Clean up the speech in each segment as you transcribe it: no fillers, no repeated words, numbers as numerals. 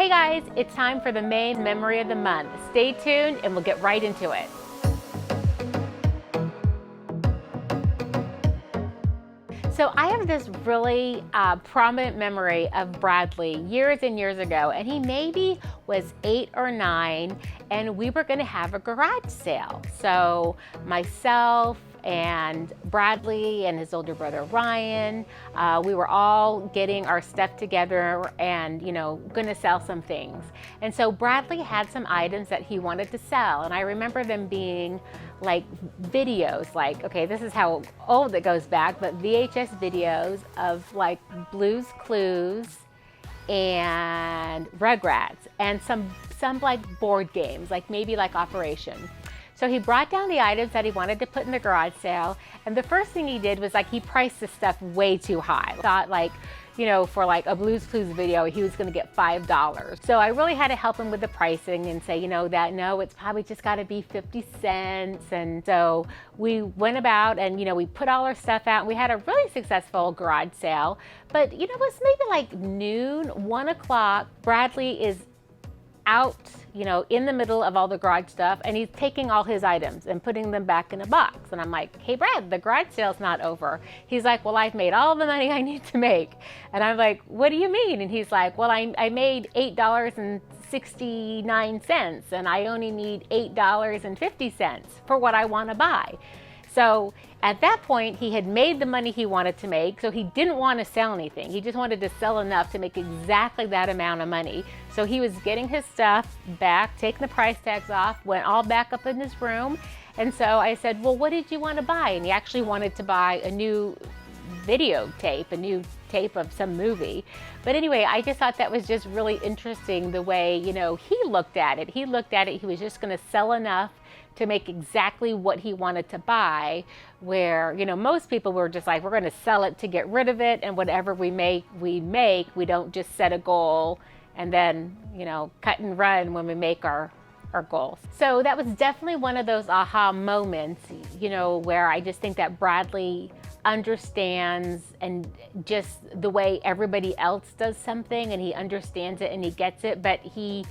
Hey guys, it's time for the main memory of the month. Stay tuned and we'll get right into it. So I have this really prominent memory of Bradley years and years ago, and he maybe was 8 or 9, and we were gonna have a garage sale. So myself and Bradley and his older brother Ryan, we were all getting our stuff together and gonna sell some things. And so Bradley had some items that he wanted to sell, and I remember them being like videos, like, okay, this is how old it goes back, but VHS videos of like Blue's Clues and Rugrats and some like board games, like maybe like Operation. So he brought down the items that he wanted to put in the garage sale, and the first thing he did was like he priced the stuff way too high. Thought like, for like a Blue's Clues video, he was gonna get $5. So I really had to help him with the pricing and say, no, it's probably just gotta be 50 cents. And so we went about and, we put all our stuff out. We had a really successful garage sale, but it was maybe like noon, 1 o'clock. Bradley is out, in the middle of all the garage stuff, and he's taking all his items and putting them back in a box. And I'm like, hey Brad, the garage sale's not over. He's like, well, I've made all the money I need to make. And I'm like, what do you mean? And he's like, well, I made $8.69 and I only need $8.50 for what I want to buy. So at that point, he had made the money he wanted to make, so he didn't want to sell anything. He just wanted to sell enough to make exactly that amount of money. So he was getting his stuff back, taking the price tags off, went all back up in his room. And so I said, well, what did you want to buy? And he actually wanted to buy a new videotape, a new tape of some movie. But anyway, I just thought that was just really interesting the way, he looked at it. He looked at it, he was just going to sell enough to make exactly what he wanted to buy, where, most people were just like, we're going to sell it to get rid of it, and whatever we make. We don't just set a goal and then, cut and run when we make our goals. So that was definitely one of those aha moments, where I just think that Bradley understands, and just the way everybody else does something, and he understands it and he gets it, but he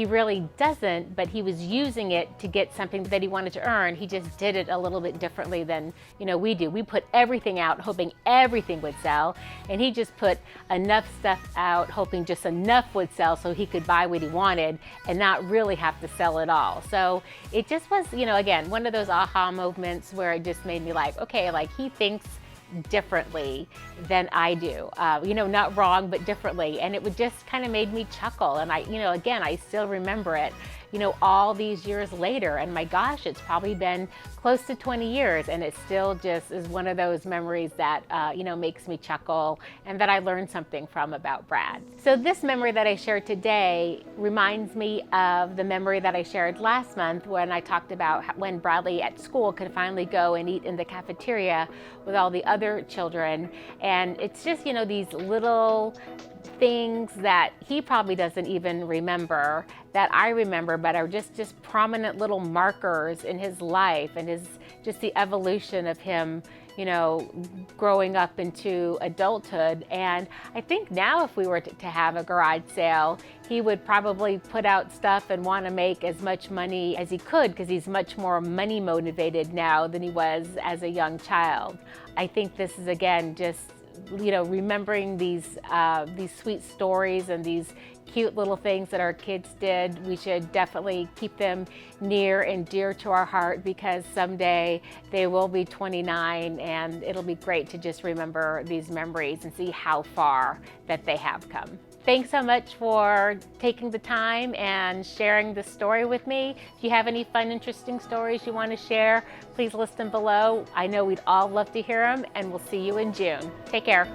really doesn't, but he was using it to get something that he wanted to earn. He just did it a little bit differently than we do. We put everything out hoping everything would sell, and he just put enough stuff out hoping just enough would sell so he could buy what he wanted and not really have to sell it all. So it just was, again, one of those aha moments where it just made me like, okay, like he thinks differently than I do, not wrong, but differently. And it would just kind of made me chuckle. And again, I still remember it, all these years later. And my gosh, it's probably been close to 20 years. And it still just is one of those memories that, makes me chuckle and that I learned something from about Brad. So this memory that I shared today reminds me of the memory that I shared last month when I talked about when Bradley at school could finally go and eat in the cafeteria with all the other children. And it's just, these little things that he probably doesn't even remember that I remember, but are just prominent little markers in his life and just the evolution of him, growing up into adulthood. And I think now if we were to have a garage sale, he would probably put out stuff and want to make as much money as he could, because he's much more money motivated now than he was as a young child. I think this is, again, just remembering these sweet stories and these cute little things that our kids did. We should definitely keep them near and dear to our heart, because someday they will be 29, and it'll be great to just remember these memories and see how far that they have come. Thanks so much for taking the time and sharing this story with me. If you have any fun, interesting stories you want to share, please list them below. I know we'd all love to hear them, and we'll see you in June. Take care.